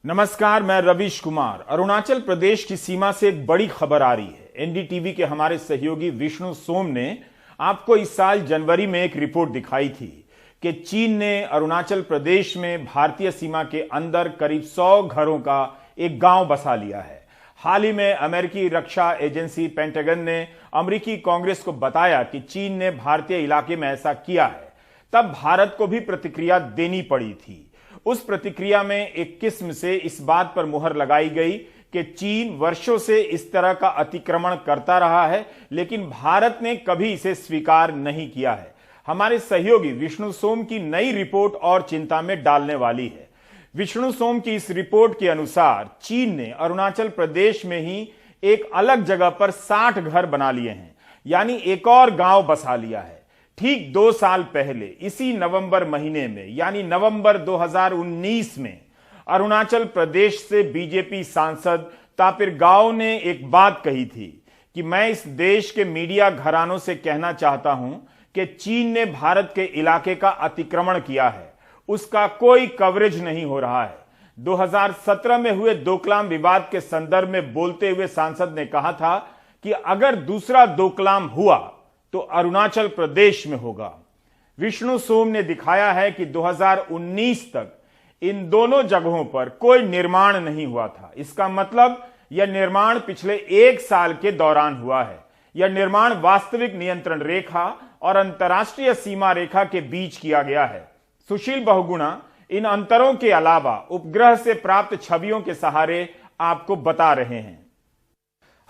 नमस्कार, मैं रवीश कुमार। अरुणाचल प्रदेश की सीमा से एक बड़ी खबर आ रही है। एनडीटीवी के हमारे सहयोगी विष्णु सोम ने आपको इस साल जनवरी में एक रिपोर्ट दिखाई थी कि चीन ने अरुणाचल प्रदेश में भारतीय सीमा के अंदर करीब 100 घरों का एक गांव बसा लिया है। हाल ही में अमेरिकी रक्षा एजेंसी पेंटागन ने अमेरिकी कांग्रेस को बताया कि चीन ने भारतीय इलाके में ऐसा किया है। तब भारत को भी प्रतिक्रिया देनी पड़ी थी। उस प्रतिक्रिया में एक किस्म से इस बात पर मुहर लगाई गई कि चीन वर्षों से इस तरह का अतिक्रमण करता रहा है, लेकिन भारत ने कभी इसे स्वीकार नहीं किया है। हमारे सहयोगी विष्णु सोम की नई रिपोर्ट और चिंता में डालने वाली है। विष्णु सोम की इस रिपोर्ट के अनुसार चीन ने अरुणाचल प्रदेश में ही एक अलग जगह पर 60 घर बना लिए हैं, यानी एक और गांव बसा लिया है। ठीक 2 साल पहले इसी नवंबर महीने में, यानी नवंबर 2019 में अरुणाचल प्रदेश से बीजेपी सांसद तापिर गाव ने एक बात कही थी कि मैं इस देश के मीडिया घरानों से कहना चाहता हूं कि चीन ने भारत के इलाके का अतिक्रमण किया है, उसका कोई कवरेज नहीं हो रहा है। 2017 में हुए डोकलाम विवाद के संदर्भ में बोलते हुए सांसद ने कहा था कि अगर दूसरा डोकलाम हुआ तो अरुणाचल प्रदेश में होगा। विष्णु सोम ने दिखाया है कि 2019 तक इन दोनों जगहों पर कोई निर्माण नहीं हुआ था। इसका मतलब यह निर्माण पिछले 1 साल के दौरान हुआ है। यह निर्माण वास्तविक नियंत्रण रेखा और अंतर्राष्ट्रीय सीमा रेखा के बीच किया गया है। सुशील बहुगुणा इन अंतरों के अलावा उपग्रह से प्राप्त छवियों के सहारे आपको बता रहे हैं।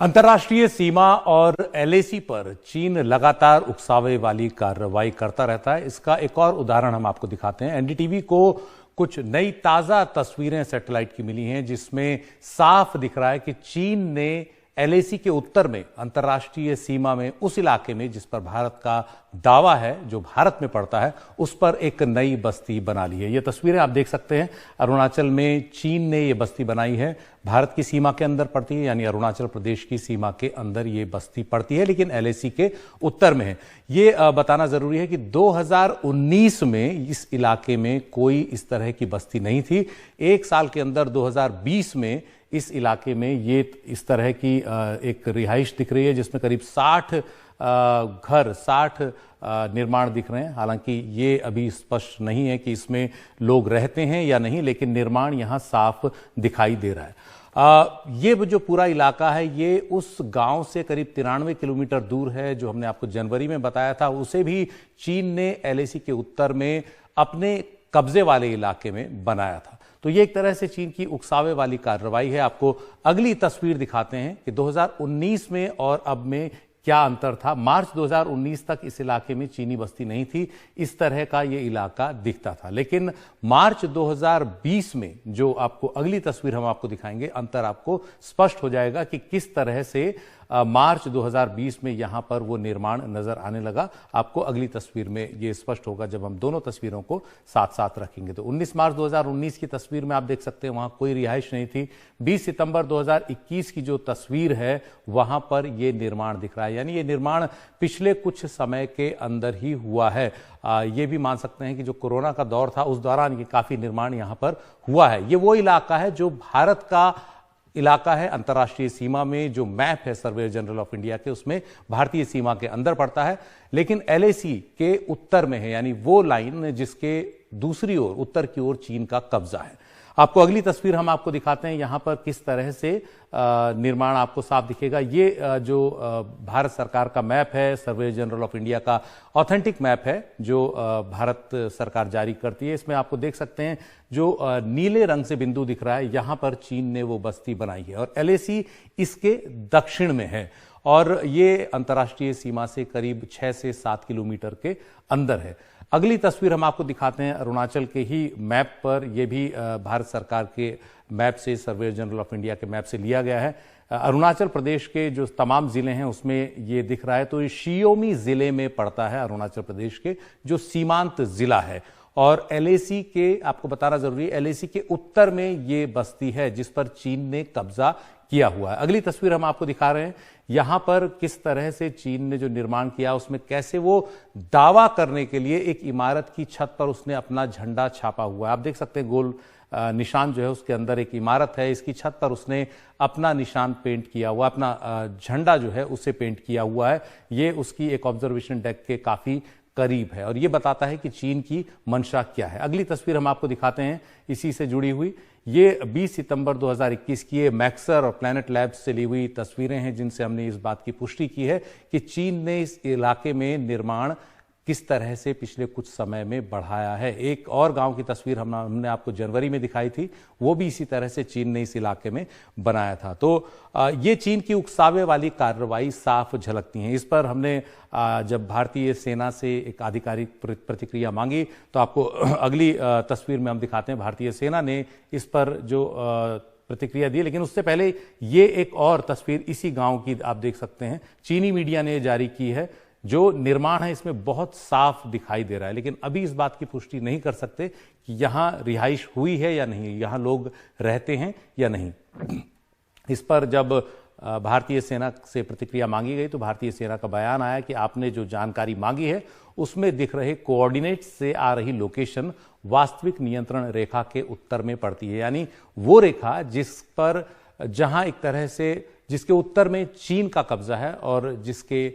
अंतर्राष्ट्रीय सीमा और एलएसी पर चीन लगातार उकसावे वाली कार्रवाई करता रहता है। इसका एक और उदाहरण हम आपको दिखाते हैं। एनडीटीवी को कुछ नई ताजा तस्वीरें सैटेलाइट की मिली हैं, जिसमें साफ दिख रहा है कि चीन ने एलएसी के उत्तर में अंतर्राष्ट्रीय सीमा में उस इलाके में जिस पर भारत का दावा है, जो भारत में पड़ता है, उस पर एक नई बस्ती बना ली है। ये तस्वीरें आप देख सकते हैं। अरुणाचल में चीन ने ये बस्ती बनाई है। भारत की सीमा के अंदर पड़ती है, यानी अरुणाचल प्रदेश की सीमा के अंदर ये बस्ती पड़ती है, लेकिन एलएसी के उत्तर में है। ये बताना जरूरी है कि 2019 में इस इलाके में कोई इस तरह की बस्ती नहीं थी। 1 साल के अंदर 2020 में इस इलाके में ये इस तरह की एक रिहाइश दिख रही है, जिसमें करीब 60 घर, 60 निर्माण दिख रहे हैं। हालांकि ये अभी स्पष्ट नहीं है कि इसमें लोग रहते हैं या नहीं, लेकिन निर्माण यहां साफ दिखाई दे रहा है। ये जो पूरा इलाका है, ये उस गांव से करीब 93 किलोमीटर दूर है, जो हमने आपको जनवरी में बताया था। उसे भी चीन ने एलएसी के उत्तर में अपने कब्जे वाले इलाके में बनाया था। तो ये एक तरह से चीन की उकसावे वाली कार्रवाई है। आपको अगली तस्वीर दिखाते हैं कि 2019 में और अब में क्या अंतर था। मार्च 2019 तक इस इलाके में चीनी बस्ती नहीं थी, इस तरह का ये इलाका दिखता था। लेकिन मार्च 2020 में, जो आपको अगली तस्वीर हम आपको दिखाएंगे, अंतर आपको स्पष्ट हो जाएगा कि किस तरह से मार्च 2020 में यहां पर वो निर्माण नजर आने लगा। आपको अगली तस्वीर में ये स्पष्ट होगा जब हम दोनों तस्वीरों को साथ साथ रखेंगे। तो 19 मार्च 2019 की तस्वीर में आप देख सकते हैं वहां कोई रिहाइश नहीं थी। 20 सितंबर 2021 की जो तस्वीर है, वहां पर ये निर्माण दिख रहा है, यानी ये निर्माण पिछले कुछ समय के अंदर ही हुआ है। ये भी मान सकते हैं कि जो कोरोना का दौर था, उस दौरान ये काफी निर्माण यहां पर हुआ है। ये वो इलाका है जो भारत का इलाका है। अंतर्राष्ट्रीय सीमा में जो मैप है सर्वेयर जनरल ऑफ इंडिया के, उसमें भारतीय सीमा के अंदर पड़ता है, लेकिन एलएसी के उत्तर में है, यानी वो लाइन जिसके दूसरी ओर, उत्तर की ओर चीन का कब्जा है। आपको अगली तस्वीर हम आपको दिखाते हैं। यहां पर किस तरह से निर्माण आपको साफ दिखेगा। ये जो भारत सरकार का मैप है, सर्वे जनरल ऑफ इंडिया का ऑथेंटिक मैप है, जो भारत सरकार जारी करती है। इसमें आपको देख सकते हैं जो नीले रंग से बिंदु दिख रहा है, यहां पर चीन ने वो बस्ती बनाई है और एलएसी इसके दक्षिण में है और ये अंतर्राष्ट्रीय सीमा से करीब 6 से 7 किलोमीटर के अंदर है। अगली तस्वीर हम आपको दिखाते हैं अरुणाचल के ही मैप पर। यह भी भारत सरकार के मैप से, सर्वेयर जनरल ऑफ इंडिया के मैप से लिया गया है। अरुणाचल प्रदेश के जो तमाम जिले हैं उसमें ये दिख रहा है। तो ये शियोमी जिले में पड़ता है अरुणाचल प्रदेश के, जो सीमांत जिला है। और एलएसी के, आपको बताना जरूरी है, एलएसी के उत्तर में ये बस्ती है जिस पर चीन ने कब्जा किया हुआ है। अगली तस्वीर हम आपको दिखा रहे हैं। यहां पर किस तरह से चीन ने जो निर्माण किया, उसमें कैसे वो दावा करने के लिए एक इमारत की छत पर उसने अपना झंडा छापा हुआ है। आप देख सकते हैं गोल निशान जो है उसके अंदर एक इमारत है, इसकी छत पर उसने अपना निशान पेंट किया हुआ, अपना झंडा जो है उसे पेंट किया हुआ है। ये उसकी एक ऑब्जर्वेशन डेक के काफी करीब है और ये बताता है कि चीन की मंशा क्या है। अगली तस्वीर हम आपको दिखाते हैं इसी से जुड़ी हुई। ये 20 सितंबर 2021 की ये मैक्सर और प्लैनेट लैब्स से ली हुई तस्वीरें हैं जिनसे हमने इस बात की पुष्टि की है कि चीन ने इस इलाके में निर्माण किस तरह से पिछले कुछ समय में बढ़ाया है। एक और गांव की तस्वीर हमने आपको जनवरी में दिखाई थी, वो भी इसी तरह से चीन ने इस इलाके में बनाया था। तो ये चीन की उकसावे वाली कार्रवाई साफ झलकती हैं। इस पर हमने जब भारतीय सेना से एक आधिकारिक प्रतिक्रिया मांगी तो आपको अगली तस्वीर में हम दिखाते हैं। भारतीय सेना ने इस पर जो प्रतिक्रिया दी, लेकिन उससे पहले ये एक और तस्वीर इसी गांव की आप देख सकते हैं, चीनी मीडिया ने जारी की है। जो निर्माण है इसमें बहुत साफ दिखाई दे रहा है, लेकिन अभी इस बात की पुष्टि नहीं कर सकते कि यहां रिहाइश हुई है या नहीं, यहां लोग रहते हैं या नहीं। इस पर जब भारतीय सेना से प्रतिक्रिया मांगी गई तो भारतीय सेना का बयान आया कि आपने जो जानकारी मांगी है उसमें दिख रहे कोऑर्डिनेट से आ रही लोकेशन वास्तविक नियंत्रण रेखा के उत्तर में पड़ती है, यानी वो रेखा जिस पर जहां एक तरह से जिसके उत्तर में चीन का कब्जा है और जिसके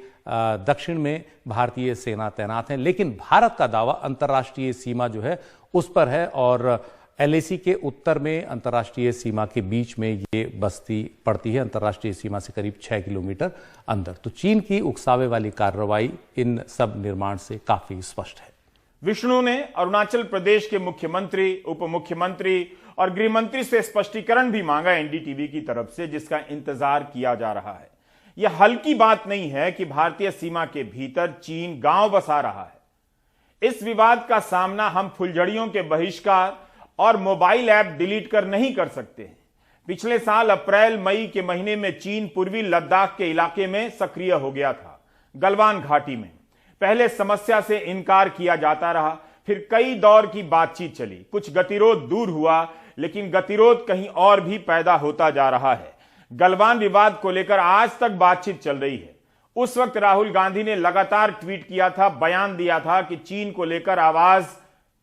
दक्षिण में भारतीय सेना तैनात है। लेकिन भारत का दावा अंतर्राष्ट्रीय सीमा जो है उस पर है और एलएसी के उत्तर में अंतर्राष्ट्रीय सीमा के बीच में ये बस्ती पड़ती है, अंतर्राष्ट्रीय सीमा से करीब 6 किलोमीटर अंदर। तो चीन की उकसावे वाली कार्रवाई इन सब निर्माण से काफी स्पष्ट है। विष्णु ने अरुणाचल प्रदेश के मुख्यमंत्री, उप मुख्यमंत्री और गृह मंत्री से स्पष्टीकरण भी मांगा एनडीटीवी की तरफ से, जिसका इंतजार किया जा रहा है। यह हल्की बात नहीं है कि भारतीय सीमा के भीतर चीन गांव बसा रहा है। इस विवाद का सामना हम फुलझड़ियों के बहिष्कार और मोबाइल ऐप डिलीट कर नहीं कर सकते हैं। पिछले साल अप्रैल मई के महीने में चीन पूर्वी लद्दाख के इलाके में सक्रिय हो गया था, गलवान घाटी में। पहले समस्या से इनकार किया जाता रहा, फिर कई दौर की बातचीत चली, कुछ गतिरोध दूर हुआ, लेकिन गतिरोध कहीं और भी पैदा होता जा रहा है। गलवान विवाद को लेकर आज तक बातचीत चल रही है। उस वक्त राहुल गांधी ने लगातार ट्वीट किया था, बयान दिया था कि चीन को लेकर आवाज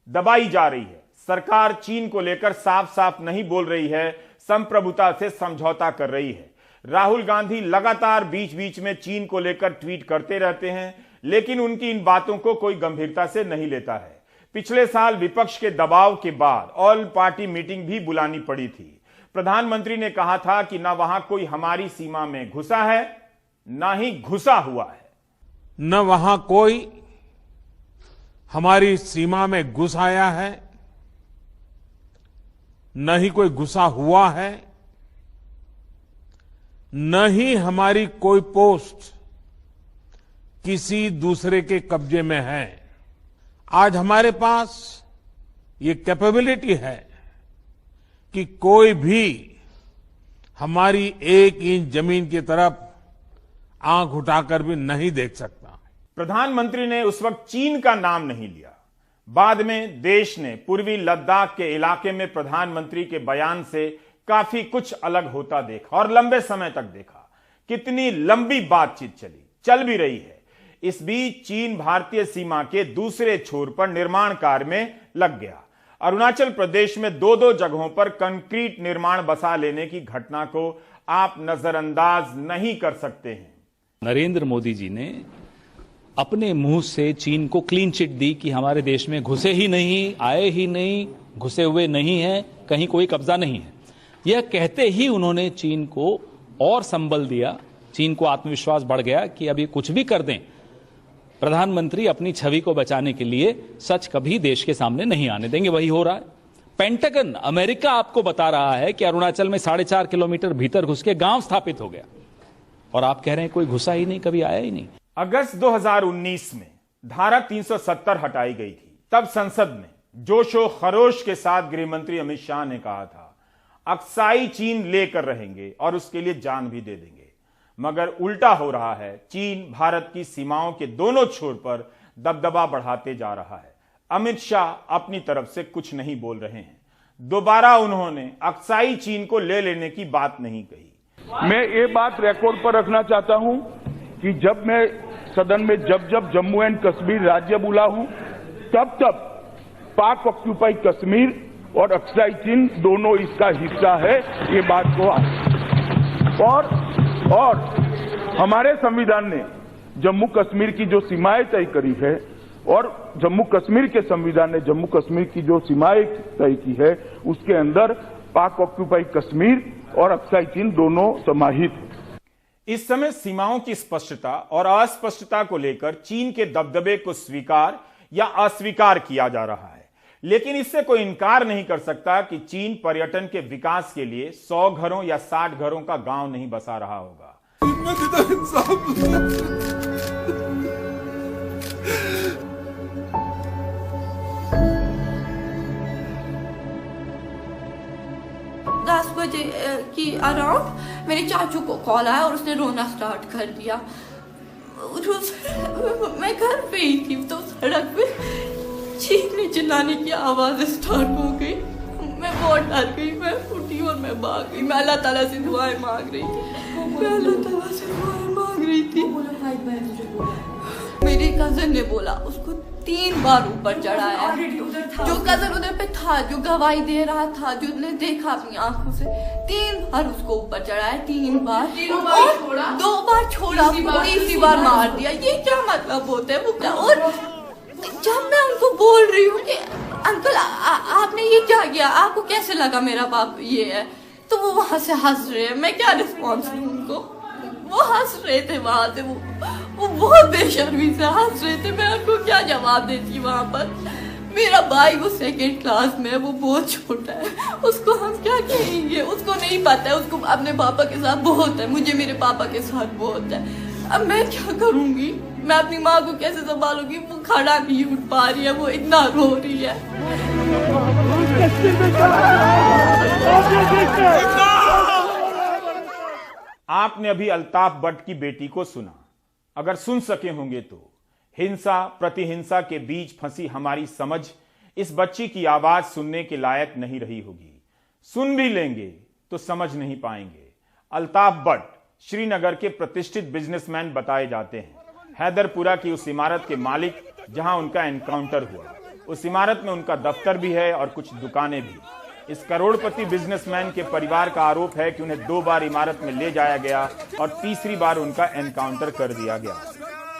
दबाई जा रही है, सरकार चीन को लेकर साफ साफ नहीं बोल रही है, संप्रभुता से समझौता कर रही है। राहुल गांधी लगातार बीच बीच में चीन को लेकर ट्वीट करते रहते हैं, लेकिन उनकी इन बातों को कोई गंभीरता से नहीं लेता है। पिछले साल विपक्ष के दबाव के बाद ऑल पार्टी मीटिंग भी बुलानी पड़ी थी। प्रधानमंत्री ने कहा था कि ना वहां कोई हमारी सीमा में घुसा है, ना ही घुसा हुआ है। न वहां कोई हमारी सीमा में घुस आया है, न ही कोई घुसा हुआ है, न ही हमारी कोई पोस्ट किसी दूसरे के कब्जे में है। आज हमारे पास ये कैपेबिलिटी है कि कोई भी हमारी 1 इंच जमीन की तरफ आंख उठाकर भी नहीं देख सकता। प्रधानमंत्री ने उस वक्त चीन का नाम नहीं लिया। बाद में देश ने पूर्वी लद्दाख के इलाके में प्रधानमंत्री के बयान से काफी कुछ अलग होता देखा और लंबे समय तक देखा। कितनी लंबी बातचीत चल भी रही है। इस बीच चीन भारतीय सीमा के दूसरे छोर पर निर्माण कार्य में लग गया। अरुणाचल प्रदेश में 2-2 जगहों पर कंक्रीट निर्माण बसा लेने की घटना को आप नजरअंदाज नहीं कर सकते हैं। नरेंद्र मोदी जी ने अपने मुंह से चीन को क्लीन चिट दी कि हमारे देश में घुसे ही नहीं, आए ही नहीं, घुसे हुए नहीं है, कहीं कोई कब्जा नहीं है। यह कहते ही उन्होंने चीन को और संबल दिया, चीन को आत्मविश्वास बढ़ गया कि अभी कुछ भी कर दें, प्रधानमंत्री अपनी छवि को बचाने के लिए सच कभी देश के सामने नहीं आने देंगे। वही हो रहा है। पेंटागन, अमेरिका आपको बता रहा है कि अरुणाचल में 4.5 किलोमीटर भीतर घुस के गांव स्थापित हो गया, और आप कह रहे हैं कोई घुसा ही नहीं, कभी आया ही नहीं। अगस्त 2019 में धारा 370 हटाई गई थी। तब संसद में जोशो खरोश के साथ गृह मंत्री अमित शाह ने कहा था, अक्साई चीन लेकर रहेंगे और उसके लिए जान भी दे देंगे। मगर उल्टा हो रहा है। चीन भारत की सीमाओं के दोनों छोर पर दबदबा बढ़ाते जा रहा है। अमित शाह अपनी तरफ से कुछ नहीं बोल रहे हैं। दोबारा उन्होंने अक्साई चीन को ले लेने की बात नहीं कही। मैं ये बात रिकॉर्ड पर रखना चाहता हूं कि जब मैं सदन में जब जम्मू एंड कश्मीर राज्य बोला हूं, तब पाक ऑक्यूपाई कश्मीर और अक्साई चीन दोनों इसका हिस्सा है, ये बात को और हमारे संविधान ने जम्मू कश्मीर की जो सीमाएं तय करी है और जम्मू कश्मीर के संविधान ने जम्मू कश्मीर की जो सीमाएं तय की है उसके अंदर पाक ऑक्यूपाई कश्मीर और अक्साई चीन दोनों समाहित है। इस समय सीमाओं की स्पष्टता और अस्पष्टता को लेकर चीन के दबदबे को स्वीकार या अस्वीकार किया जा रहा है, लेकिन इससे कोई इनकार नहीं कर सकता कि चीन पर्यटन के विकास के लिए 100 घरों या 60 घरों का गांव नहीं बसा रहा होगा। बजे की अराउंड मेरे चाचू को कॉल आया और उसने रोना स्टार्ट कर दिया। मैं घर पे ही थी तो सड़क पे चीखने चिल्लाने की आवाज स्टार्ट हो गई। मैं बहुत डर गई, मैं उठी और मैं भाग गई। मैं अल्लाह ताला से दुआएं मांग रही थी। मेरे कजन ने बोला उसको 3 बार ऊपर चढ़ाया। जो कजन उधर पे था, जो गवाही दे रहा था, जो ने देखा अपनी आंखों से, 3 बार उसको ऊपर चढ़ाया, 3 बार और 2 बार छोड़ा, तीसरी बार मार दिया। ये क्या मतलब होता है? वो और जब मैं उनको बोल रही हूँ कि अंकल आपने ये क्या किया, आपको कैसे लगा मेरा बाप ये है, तो वो वहां से हंस रहे हैं। मैं क्या रिस्पॉन्स दूं उनको? वो हंस रहे थे वहां से, वो बहुत बेशर्मी से हंस रहे थे। मैं उनको क्या जवाब देती वहां पर? मेरा भाई वो 2nd क्लास में है, वो बहुत छोटा है, उसको हम क्या कहेंगे? उसको नहीं पता है, उसको अपने पापा के साथ बहुत है, मुझे मेरे पापा के साथ बहुत है। अब मैं क्या करूंगी? मैं अपनी माँ को कैसे संभालूंगी? वो खड़ा नहीं उठ पा रही है, वो इतना रो रही है। आपने अभी अल्ताफ भट्ट की बेटी को सुना। अगर सुन सके होंगे तो हिंसा प्रतिहिंसा के बीच फंसी हमारी समझ इस बच्ची की आवाज सुनने के लायक नहीं रही होगी। सुन भी लेंगे तो समझ नहीं पाएंगे। अल्ताफ भट्ट श्रीनगर के प्रतिष्ठित बिजनेसमैन बताए जाते हैं। हैदरपुरा की उस इमारत के मालिक जहां उनका एनकाउंटर हुआ, उस इमारत में उनका दफ्तर भी है और कुछ दुकानें भी। इस करोड़पति बिजनेसमैन के परिवार का आरोप है कि उन्हें 2 बार इमारत में ले जाया गया और तीसरी बार उनका एनकाउंटर कर दिया गया।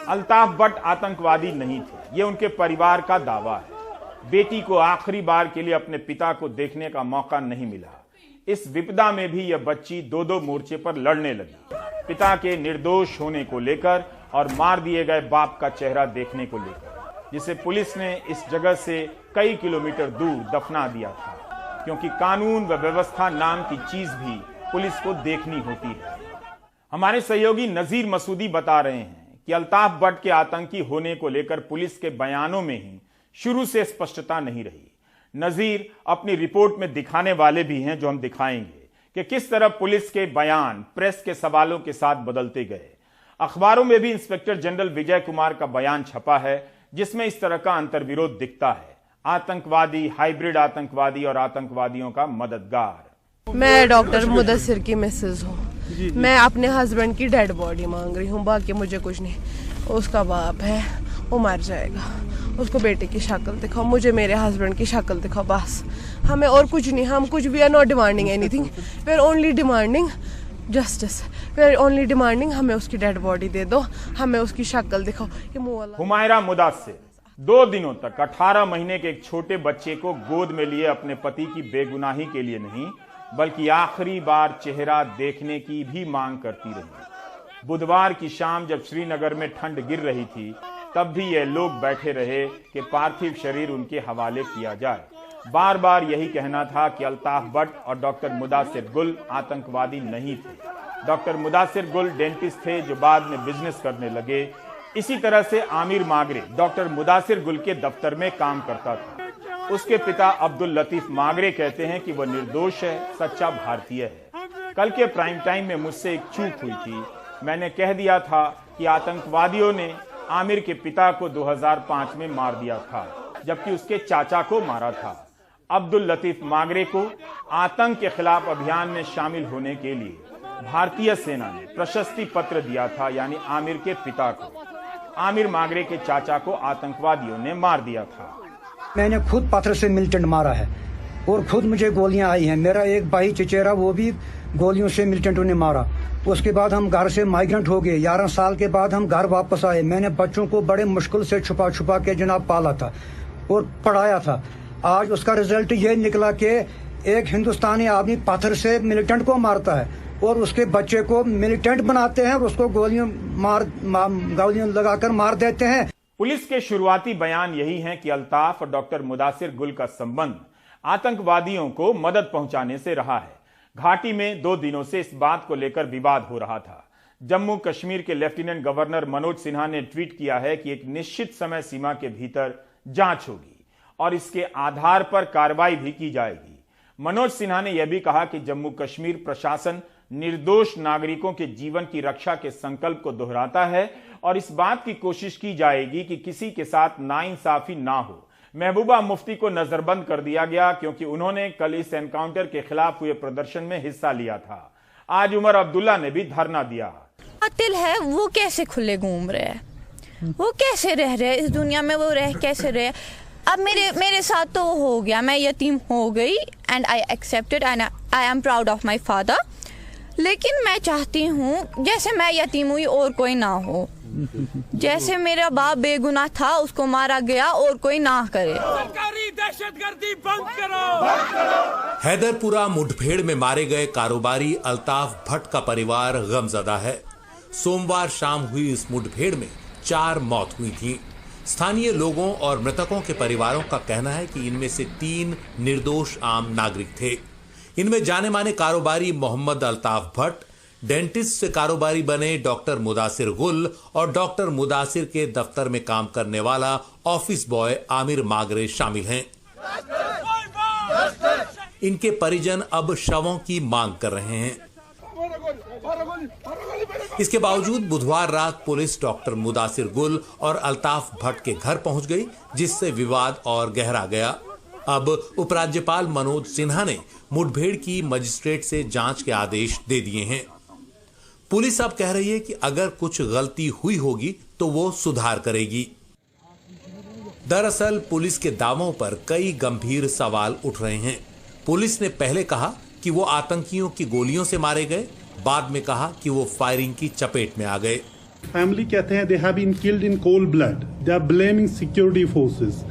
अल्ताफ भट्ट आतंकवादी नहीं थे, ये उनके परिवार का दावा है। बेटी को आखिरी बार के लिए अपने पिता को देखने का मौका नहीं मिला। इस विपदा में भी यह बच्ची 2 मोर्चे पर लड़ने लगी, पिता के निर्दोष होने को लेकर और मार दिए गए बाप का चेहरा देखने को लेकर, जिसे पुलिस ने इस जगह से कई किलोमीटर दूर दफना दिया था, क्योंकि कानून व व्यवस्था नाम की चीज भी पुलिस को देखनी होती है। हमारे सहयोगी नजीर मसूदी बता रहे हैं कि अल्ताफ भट्ट के आतंकी होने को लेकर पुलिस के बयानों में ही शुरू से स्पष्टता नहीं रही। नजीर अपनी रिपोर्ट में दिखाने वाले भी हैं, जो हम दिखाएंगे कि किस तरह पुलिस के बयान प्रेस के सवालों के साथ बदलते गए। अखबारों में भी इंस्पेक्टर जनरल विजय कुमार का बयान छपा है, जिसमें इस तरह का अंतर्विरोध दिखता है। आतंकवादी, हाइब्रिड आतंकवादी और आतंकवादियों का मददगार। मैं डॉक्टर मुदस्सिर की मिसेज हूँ। मैं अपने हस्बैंड की डेड बॉडी मांग रही हूँ, बाकी मुझे कुछ नहीं। उसका बाप है, वो मर जाएगा, उसको बेटे की शक्ल दिखाओ, मुझे मेरे हस्बैंड की शक्ल दिखाओ, बस। हमें और कुछ नहीं, हम कुछ भी are not demanding anything, we are only demanding justice, we are only demanding हमें उसकी डेड बॉडी दे दो, हमें उसकी शक्ल दिखाओ। ये मुंह वाला हुमायरा मुदस्सिर 2 दिनों तक 18 महीने के एक छोटे बच्चे को गोद में लिए अपने पति की बेगुनाही के लिए नहीं, बल्कि आखिरी बार चेहरा देखने की भी मांग करती रही। बुधवार की शाम जब श्रीनगर में ठंड गिर रही थी, तब भी ये लोग बैठे रहे कि पार्थिव शरीर उनके हवाले किया जाए। बार बार यही कहना था कि अल्ताफ भट्ट और डॉक्टर मुदस्सिर गुल आतंकवादी नहीं थे। डॉक्टर मुदस्सिर गुल डेंटिस्ट थे, जो बाद में बिजनेस करने लगे। इसी तरह से आमिर मागरे डॉक्टर मुदस्सिर गुल के दफ्तर में काम करता था। उसके पिता अब्दुल लतीफ मागरे कहते हैं कि वह निर्दोष है, सच्चा भारतीय है। कल के प्राइम टाइम में मुझसे एक चूक हुई थी। मैंने कह दिया था कि आतंकवादियों ने आमिर के पिता को 2005 में मार दिया था, जबकि उसके चाचा को मारा था। अब्दुल लतीफ मागरे को आतंक के खिलाफ अभियान में शामिल होने के लिए भारतीय सेना ने प्रशस्ति पत्र दिया था, यानी आमिर के पिता को। आमिर मागरे के चाचा को आतंकवादियों ने मार दिया था। मैंने खुद पत्थर से मिलिटेंट मारा है, और खुद मुझे गोलियां आई हैं। मेरा एक भाई चचेरा, वो भी गोलियों से मिलिटेंटों ने मारा। उसके बाद हम घर से माइग्रेंट हो गए। 11 साल के बाद हम घर वापस आए। मैंने बच्चों को बड़े मुश्किल से छुपा छुपा के जनाब पाला था और पढ़ाया था। आज उसका रिजल्ट ये निकला कि एक हिंदुस्तानी आदमी पत्थर से मिलिटेंट को मारता है और उसके बच्चे को मिलिटेंट बनाते हैं और उसको गोलियां लगाकर मार देते हैं। पुलिस के शुरुआती बयान यही हैं कि अल्ताफ और डॉक्टर मुदासिर गुल का संबंध आतंकवादियों को मदद पहुंचाने से रहा है। घाटी में 2 दिनों से इस बात को लेकर विवाद हो रहा था। जम्मू कश्मीर के लेफ्टिनेंट गवर्नर मनोज सिन्हा ने ट्वीट किया है कि एक निश्चित समय सीमा के भीतर जांच होगी और इसके आधार पर कार्रवाई भी की जाएगी। मनोज सिन्हा ने यह भी कहा कि जम्मू कश्मीर प्रशासन निर्दोष नागरिकों के जीवन की रक्षा के संकल्प को दोहराता है और इस बात की कोशिश की जाएगी कि किसी के साथ नाइंसाफी ना हो। महबूबा मुफ्ती को नजरबंद कर दिया गया क्योंकि उन्होंने कल इस एनकाउंटर के खिलाफ हुए प्रदर्शन में हिस्सा लिया था। आज उमर अब्दुल्ला ने भी धरना दिया। कातिल है वो कैसे खुले घूम रहे हैं, वो कैसे रह रहे हैं इस दुनिया में, वो रह कैसे रहे। अब मेरे साथ तो हो गया, मैं यतीम हो गई and I accepted and I am proud of my father. लेकिन मैं चाहती हूँ जैसे मैं यतीम हुई और कोई ना हो, जैसे मेरा बाप बेगुनाह था उसको मारा गया और कोई ना करे। सरकारी दहशतगर्दी बंद करो। हैदरपुरा मुठभेड़ में मारे गए कारोबारी अल्ताफ भट्ट का परिवार गमजदा है। सोमवार शाम हुई इस मुठभेड़ में 4 मौत हुई थी। स्थानीय लोगों और मृतकों के परिवारों का कहना है कि इनमें से 3 निर्दोष आम नागरिक थे। इनमें जाने माने कारोबारी मोहम्मद अल्ताफ भट्ट, डेंटिस्ट से कारोबारी बने डॉक्टर मुदासिर गुल और डॉक्टर मुदासिर के दफ्तर में काम करने वाला ऑफिस बॉय आमिर मागरे शामिल हैं। इनके परिजन अब शवों की मांग कर रहे हैं। इसके बावजूद बुधवार रात पुलिस डॉक्टर मुदासिर गुल और अल्ताफ भट्ट के घर पहुंच गई, जिससे विवाद और गहरा गया। अब उपराज्यपाल मनोज सिन्हा ने मुठभेड़ की मजिस्ट्रेट से जांच के आदेश दे दिए हैं। पुलिस अब कह रही है कि अगर कुछ गलती हुई होगी तो वो सुधार करेगी। दरअसल पुलिस के दावों पर कई गंभीर सवाल उठ रहे हैं। पुलिस ने पहले कहा कि वो आतंकियों की गोलियों से मारे गए, बाद में कहा कि वो फायरिंग की चपेट में आ गए। फैमिली कहते हैं they have been killed in cold blood. They are blaming security forces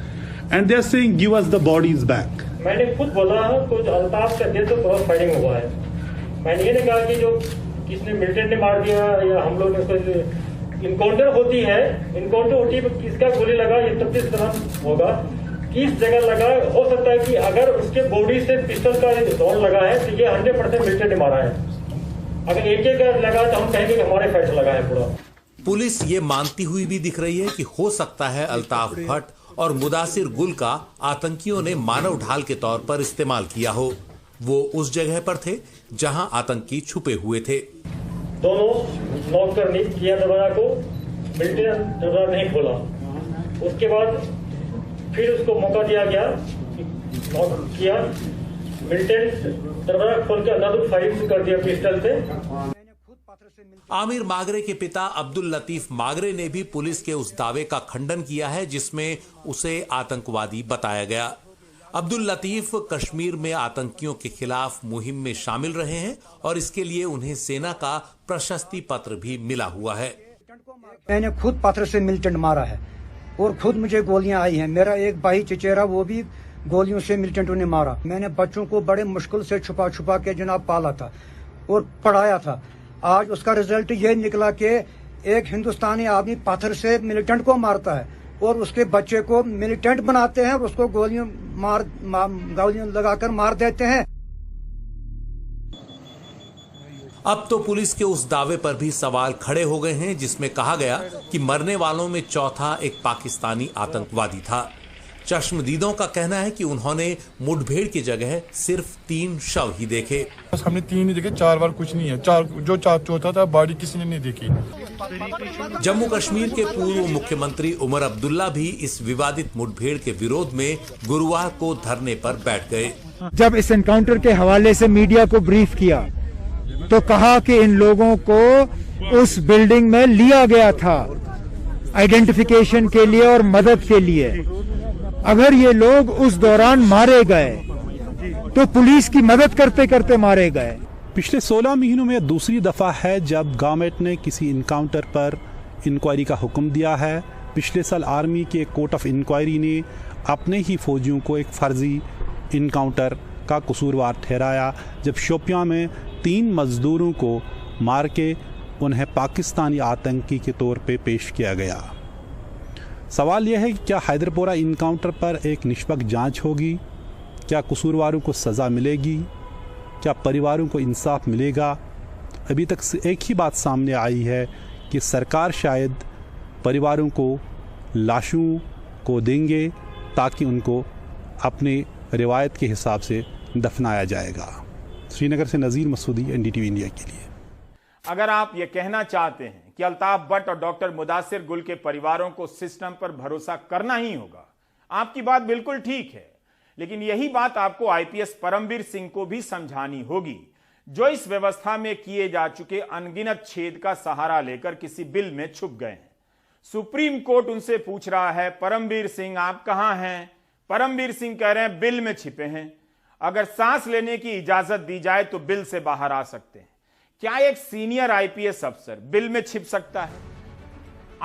and they are saying give us the bodies back. मैंने खुद बोला कुछ अल्ताफ का दिल तो बहुत फायरिंग हुआ है। मैंने ये नहीं कहा कि जो किसने मिलिटेंट ने मार दिया या हम लोग ने। इनकाउंटर होती है, इनकाउंटर होती है, किसका गोली लगा ये तफ्तीश तरह होगा, किस जगह लगा। हो सकता है कि अगर उसके बॉडी से पिस्टल का राउंड लगा है तो ये 100% मिलिटेंट ने मारा है। अगर एक लगा तो हम कहेंगे कि हमारे फैक्ट लगा है पूरा। पुलिस ये मानती हुई भी दिख रही है कि हो सकता है अल्ताफ भट्ट और मुदासिर गुल का आतंकियों ने मानव ढाल के तौर पर इस्तेमाल किया हो। वो उस जगह पर थे जहां आतंकी छुपे हुए थे। दोनों नॉक करने किया दरवाजा को, मिलिटेंट दरवाजा नहीं खोला। उसके बाद फिर उसको मौका दिया गया, नॉक किया, मिलिटेंट दरवाजा खोल के अंदर फायरिंग कर दिया पिस्टल से। आमिर मागरे के पिता अब्दुल लतीफ मागरे ने भी पुलिस के उस दावे का खंडन किया है जिसमें उसे आतंकवादी बताया गया। अब्दुल लतीफ कश्मीर में आतंकियों के खिलाफ मुहिम में शामिल रहे हैं और इसके लिए उन्हें सेना का प्रशस्ति पत्र भी मिला हुआ है। मैंने खुद पत्थर से मिलिटेंट मारा है और खुद मुझे गोलियां आई हैं। मेरा एक भाई चचेरा, वो भी गोलियों से मिलिटेंटों ने मारा। मैंने बच्चों को बड़े मुश्किल से छुपा छुपा के जनाब पाला था और पढ़ाया था। आज उसका रिजल्ट ये निकला कि एक हिंदुस्तानी आदमी पत्थर से मिलिटेंट को मारता है और उसके बच्चे को मिलिटेंट बनाते हैं और उसको गोलियां लगाकर मार देते हैं। अब तो पुलिस के उस दावे पर भी सवाल खड़े हो गए हैं जिसमें कहा गया कि मरने वालों में चौथा एक पाकिस्तानी आतंकवादी था। चश्मदीदों का कहना है कि उन्होंने मुठभेड़ की जगह सिर्फ 3 शव ही देखे। बस हमने 3 ही देखे, 4 बार कुछ नहीं है। चौथा था बॉडी किसी ने नहीं देखी। जम्मू कश्मीर के पूर्व मुख्यमंत्री उमर अब्दुल्ला भी इस विवादित मुठभेड़ के विरोध में गुरुवार को धरने पर बैठ गए। जब इस एनकाउंटर के हवाले से मीडिया को ब्रीफ किया तो कहा कि इन लोगों को उस बिल्डिंग में लिया गया था आइडेंटिफिकेशन के लिए और मदद के लिए। अगर ये लोग उस दौरान मारे गए तो पुलिस की मदद करते करते मारे गए। पिछले 16 महीनों में दूसरी दफ़ा है जब गवर्नमेंट ने किसी इनकाउंटर पर इंक्वायरी का हुक्म दिया है। पिछले साल आर्मी के कोर्ट ऑफ इंक्वायरी ने अपने ही फौजियों को एक फर्जी इनकाउंटर का कसूरवार ठहराया, जब शोपियां में 3 मजदूरों को मार के उन्हें पाकिस्तानी आतंकी के तौर पे पेश किया गया। सवाल यह है कि क्या हैदरपोरा इनकाउंटर पर एक निष्पक्ष जांच होगी? क्या कसूरवारों को सज़ा मिलेगी? क्या परिवारों को इंसाफ मिलेगा? अभी तक एक ही बात सामने आई है कि सरकार शायद परिवारों को लाशों को देंगे ताकि उनको अपने रिवायत के हिसाब से दफनाया जाएगा। श्रीनगर से नज़ीर मसूदी, NDTV इंडिया के लिए। अगर आप ये कहना चाहते हैं कि अल्ताफ भट्ट और डॉक्टर मुदासिर गुल के परिवारों को सिस्टम पर भरोसा करना ही होगा, आपकी बात बिल्कुल ठीक है, लेकिन यही बात आपको IPS परमबीर सिंह को भी समझानी होगी, जो इस व्यवस्था में किए जा चुके अनगिनत छेद का सहारा लेकर किसी बिल में छुप गए हैं। सुप्रीम कोर्ट उनसे पूछ रहा है, परमबीर सिंह आप कहां हैं? परमबीर सिंह कह रहे हैं बिल में छिपे हैं। अगर सांस लेने की इजाजत दी जाए तो बिल से बाहर आ सकते हैं। क्या एक सीनियर IPS अफसर बिल में छिप सकता है?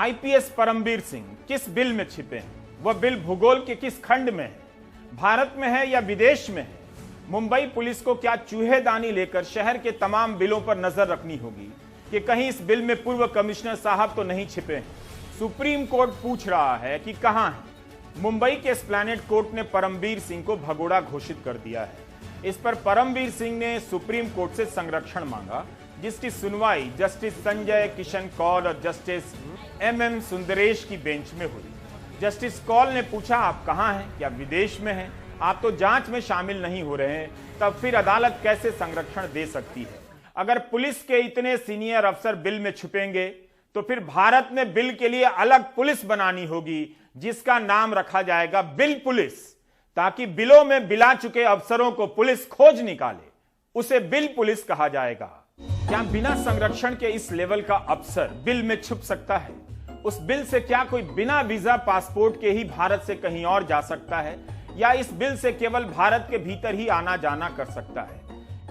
IPS परमबीर सिंह किस बिल में छिपे हैं? वह बिल भूगोल के किस खंड में है? भारत में है या विदेश में है? मुंबई पुलिस को क्या चूहेदानी लेकर शहर के तमाम बिलों पर नजर रखनी होगी कि कहीं इस बिल में पूर्व कमिश्नर साहब तो नहीं छिपे हैं? सुप्रीम कोर्ट पूछ रहा है कि कहां है? मुंबई के एस्प्लैनेड कोर्ट ने परमबीर सिंह को भगोड़ा घोषित कर दिया है। इस पर परमबीर सिंह ने सुप्रीम कोर्ट से संरक्षण मांगा, जिसकी सुनवाई जस्टिस संजय किशन कौल और जस्टिस MM सुंदरेश की बेंच में हुई। जस्टिस कौल ने पूछा, आप कहां हैं? क्या विदेश में हैं? आप तो जांच में शामिल नहीं हो रहे हैं, तब फिर अदालत कैसे संरक्षण दे सकती है? अगर पुलिस के इतने सीनियर अफसर बिल में छुपेंगे तो फिर भारत में बिल के लिए अलग पुलिस बनानी होगी, जिसका नाम रखा जाएगा बिल पुलिस, ताकि बिलों में बिला चुके अफसरों को पुलिस खोज निकाले। उसे बिल पुलिस कहा जाएगा। क्या बिना संरक्षण के इस लेवल का अफसर बिल में छुप सकता है? उस बिल से क्या कोई बिना वीजा पासपोर्ट के ही भारत से कहीं और जा सकता है, या इस बिल से केवल भारत के भीतर ही आना जाना कर सकता है?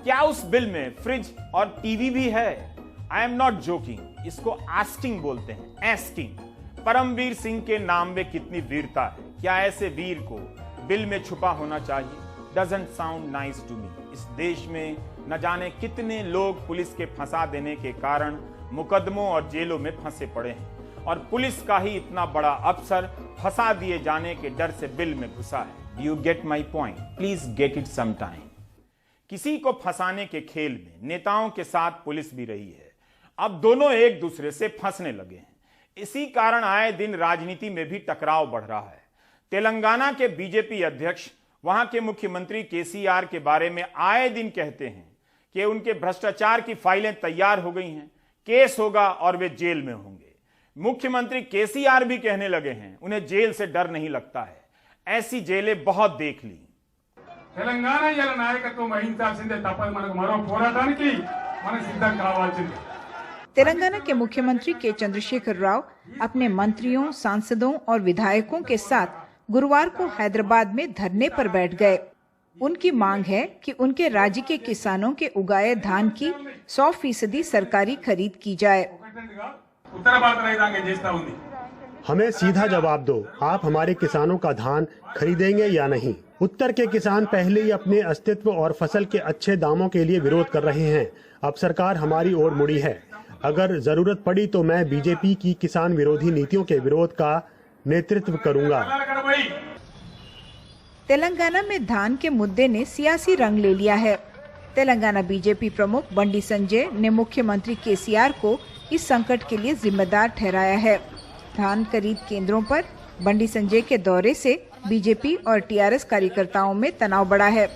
क्या उस बिल में फ्रिज और टीवी भी है? आई एम नॉट जोकिंग, इसको आस्किंग बोलते हैं, एस्किंग। परमबीर सिंह के नाम में कितनी वीरता है। क्या ऐसे वीर को बिल में छुपा होना चाहिए? Doesn't sound nice to me. इस देश में न जाने कितने लोग पुलिस के फंसा देने के कारण मुकदमों और जेलों में फंसे पड़े हैं, और पुलिस का ही इतना बड़ा अफसर फंसा दिए जाने के डर से बिल में घुसा है। You get my point? Please get it some time. किसी को फंसाने के खेल में नेताओं के साथ पुलिस भी रही है। अब दोनों एक दूसरे से फंसने लगे हैं। इसी कारण आए दिन राजनीति में भी टकराव बढ़ रहा है। तेलंगाना के बीजेपी अध्यक्ष वहां के मुख्यमंत्री KCR के बारे में आए दिन कहते हैं कि उनके भ्रष्टाचार की फाइलें तैयार हो गई हैं, केस होगा और वे जेल में होंगे। मुख्यमंत्री KCR भी कहने लगे हैं उन्हें जेल से डर नहीं लगता है। ऐसी जेलें बहुत देख ली। తెలంగాణ ఇలా నాయకత్వం వహించాల్సిందే తప్పదు మనకు మరో పోరాటానికి మనం సిద్ధం కావాల్సిందే। तेलंगाना के मुख्यमंत्री के चंद्रशेखर राव अपने मंत्रियों, सांसदों और विधायकों के साथ गुरुवार को हैदराबाद में धरने पर बैठ गए। उनकी मांग है कि उनके राज्य के किसानों के उगाए धान की 100% सरकारी खरीद की जाए। हमें सीधा जवाब दो, आप हमारे किसानों का धान खरीदेंगे या नहीं? उत्तर के किसान पहले ही अपने अस्तित्व और फसल के अच्छे दामों के लिए विरोध कर रहे हैं। अब सरकार हमारी ओर मुड़ी है। अगर जरूरत पड़ी तो मैं बीजेपी की किसान विरोधी नीतियों के विरोध का नेतृत्व करूंगा। तेलंगाना में धान के मुद्दे ने सियासी रंग ले लिया है। तेलंगाना बीजेपी प्रमुख बंडी संजय ने मुख्यमंत्री KCR को इस संकट के लिए जिम्मेदार ठहराया है। धान खरीद केंद्रों पर बंडी संजय के दौरे से बीजेपी और TRS कार्यकर्ताओं में तनाव बढ़ा है।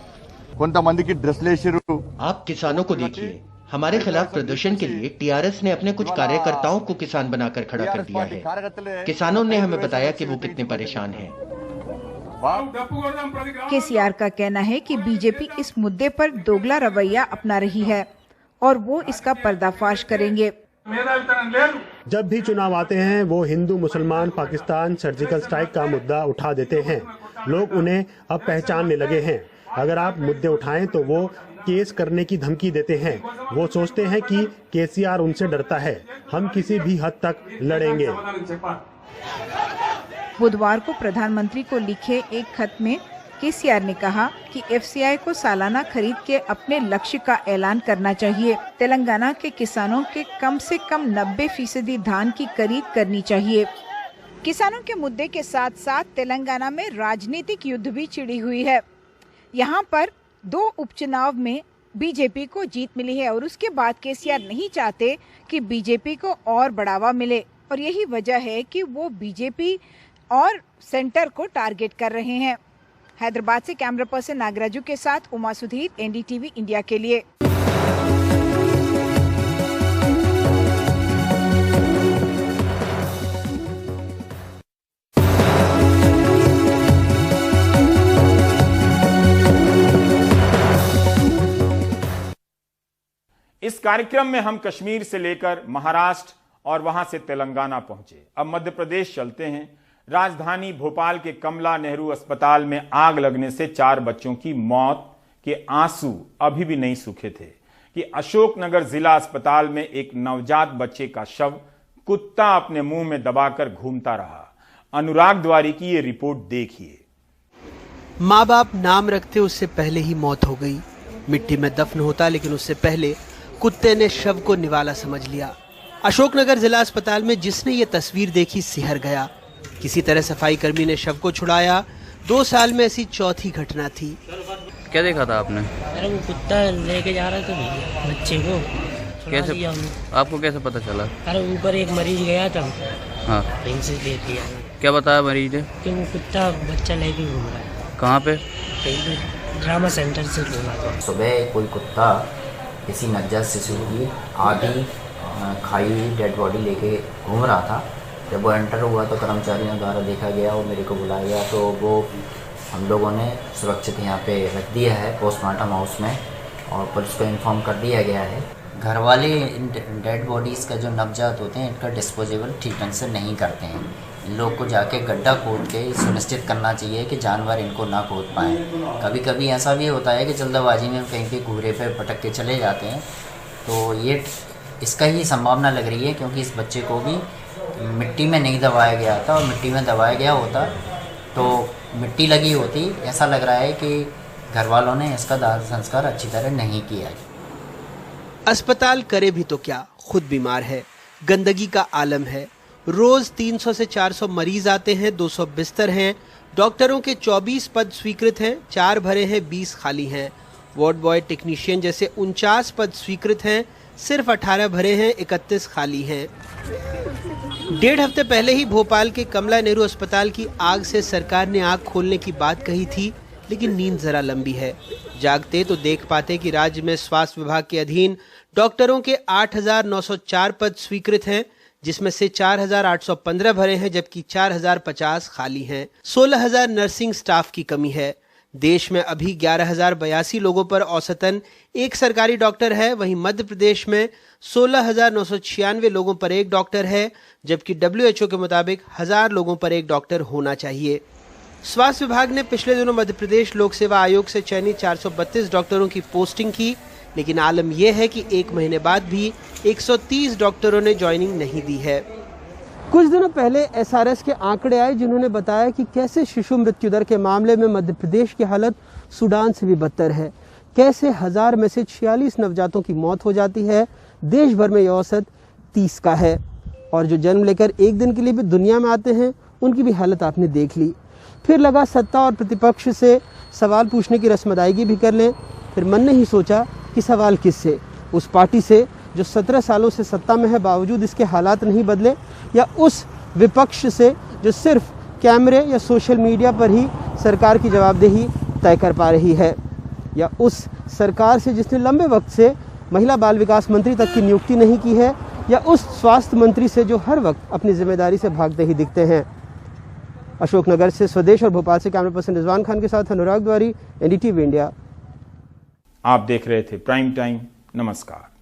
आप किसानों को देखिए, हमारे खिलाफ प्रदर्शन के लिए TRS ने अपने कुछ कार्यकर्ताओं को किसान बनाकर खड़ा कर दिया है। किसानों ने हमें बताया कि वो कितने परेशान हैं। KCR का कहना है कि बीजेपी इस मुद्दे पर दोगला रवैया अपना रही है और वो इसका पर्दाफाश करेंगे। जब भी चुनाव आते हैं वो हिंदू मुसलमान पाकिस्तान सर्जिकल स्ट्राइक का मुद्दा उठा देते हैं। लोग उन्हें अब पहचानने लगे हैं। अगर आप मुद्दे उठाएं तो वो केस करने की धमकी देते हैं। वो सोचते हैं कि केसीआर उनसे डरता है। हम किसी भी हद तक लड़ेंगे। बुधवार को प्रधानमंत्री को लिखे एक खत में केसीआर ने कहा कि एफसीआई को सालाना खरीद के अपने लक्ष्य का ऐलान करना चाहिए। तेलंगाना के किसानों के कम से कम 90% धान की खरीद करनी चाहिए। किसानों के मुद्दे के साथ साथ तेलंगाना में राजनीतिक युद्ध भी छिड़ी हुई है। यहाँ पर 2 उपचुनाव में बीजेपी को जीत मिली है और उसके बाद केसीआर नहीं चाहते कि बीजेपी को और बढ़ावा मिले और यही वजह है कि वो बीजेपी और सेंटर को टारगेट कर रहे हैं। हैदराबाद से कैमरा पर्सन नागराजू के साथ उमा सुधीर, एनडीटीवी इंडिया के लिए। इस कार्यक्रम में हम कश्मीर से लेकर महाराष्ट्र और वहां से तेलंगाना पहुंचे। अब मध्य प्रदेश चलते हैं। राजधानी भोपाल के कमला नेहरू अस्पताल में आग लगने से 4 बच्चों की मौत के आंसू अभी भी नहीं सूखे थे कि अशोकनगर जिला अस्पताल में एक नवजात बच्चे का शव कुत्ता अपने मुंह में दबाकर घूमता रहा। अनुराग द्वारी की ये रिपोर्ट देखिए। माँ बाप नाम रखते उससे पहले ही मौत हो गई। मिट्टी में दफन होता, लेकिन उससे पहले कुत्ते ने शव को निवाला समझ लिया। अशोकनगर जिला अस्पताल में जिसने ये तस्वीर देखी सिहर गया। किसी तरह सफाई कर्मी ने शव को छुड़ाया। 2 साल में ऐसी चौथी घटना थी। क्या देखा था आपने? अरे वो कुत्ता लेके जा रहा था बच्चे को। कैसे आपको कैसे पता चला? अरे ऊपर एक मरीज गया था। हाँ, से दे दिया। क्या बताया मरीज ने? कि वो कुत्ता बच्चा लेके घूम रहा है। कहाँ पे? ड्रामा सेंटर से घूमा था। सुबह कोई कुत्ता किसी नवजात शिशु की आधी खाई हुई डेड बॉडी लेके घूम रहा था। जब वो एंटर हुआ तो कर्मचारियों द्वारा देखा गया और मेरे को बुलाया गया, तो वो हम लोगों ने सुरक्षित यहाँ पे रख दिया है पोस्टमार्टम हाउस में और पुलिस को इन्फॉर्म कर दिया गया है। घर वाले इन डेड बॉडीज़ का जो नवजात होते हैं इनका डिस्पोजेबल ठीक ढंग से नहीं करते हैं। इन लोग को जाके गड्ढा खोद के सुनिश्चित करना चाहिए कि जानवर इनको ना खोद पाएँ। कभी कभी ऐसा भी होता है कि जल्दबाजी में कहीं पे घूरे पे पटक के चले जाते हैं, तो ये इसका ही संभावना लग रही है, क्योंकि इस बच्चे को भी मिट्टी में नहीं दबाया गया था और मिट्टी में दबाया गया होता तो मिट्टी लगी होती। ऐसा लग रहा है कि घर वालों ने इसका दाह संस्कार अच्छी तरह नहीं किया। अस्पताल करे भी तो क्या, खुद बीमार है। गंदगी का आलम है। रोज 300 से 400 मरीज आते हैं, 200 बिस्तर हैं। डॉक्टरों के 24 पद स्वीकृत हैं, 4 भरे हैं, 20 खाली हैं। वार्ड बॉय, टेक्नीशियन जैसे 49 पद स्वीकृत हैं, सिर्फ 18 भरे हैं, 31 खाली हैं। 1.5 हफ्ते पहले ही भोपाल के कमला नेहरू अस्पताल की आग से सरकार ने आंख खोलने की बात कही थी, लेकिन नींद जरा लंबी है। जागते तो देख पाते कि राज्य में स्वास्थ्य विभाग के अधीन डॉक्टरों के 8,904 पद स्वीकृत हैं, जिसमें से 4,815 भरे हैं, जबकि 4,050 खाली हैं। 16,000 नर्सिंग स्टाफ की कमी है। देश में अभी 11,082 लोगों पर औसतन एक सरकारी डॉक्टर है। वहीं मध्य प्रदेश में 16,996 लोगों पर एक डॉक्टर है, जबकि WHO के मुताबिक 1,000 लोगों पर एक डॉक्टर होना चाहिए। स्वास्थ्य विभाग ने पिछले दिनों मध्य प्रदेश लोक सेवा आयोग से चयनित 432 डॉक्टरों की पोस्टिंग की, लेकिन आलम यह है कि 1 महीने बाद भी 130 डॉक्टरों ने ज्वाइनिंग नहीं दी है। कुछ दिनों पहले SRS के आंकड़े आए, जिन्होंने बताया कि कैसे शिशु मृत्यु दर के मामले में मध्य प्रदेश की हालत सूडान से भी बदतर है। कैसे 1000 में से 46 नवजातों की मौत हो जाती है। देश भर में यह औसत 30 का है। और जो जन्म लेकर एक दिन के लिए भी दुनिया में आते हैं, उनकी भी हालत आपने देख ली। फिर लगा सत्ता और प्रतिपक्ष से सवाल पूछने की रस्म अदायगी भी कर लें। फिर मन ने ही सोचा कि सवाल किससे, उस पार्टी से जो 17 सालों से सत्ता में है बावजूद इसके हालात नहीं बदले, या उस विपक्ष से जो सिर्फ कैमरे या सोशल मीडिया पर ही सरकार की जवाबदेही तय कर पा रही है, या उस सरकार से जिसने लंबे वक्त से महिला बाल विकास मंत्री तक की नियुक्ति नहीं की है, या उस स्वास्थ्य मंत्री से जो हर वक्त अपनी जिम्मेदारी से भागते ही दिखते हैं। अशोकनगर से स्वदेश और भोपाल से कैमरा पर्सन रिजवान खान के साथ अनुराग द्वारी, एनडीटीवी इंडिया। आप देख रहे थे प्राइम टाइम। नमस्कार।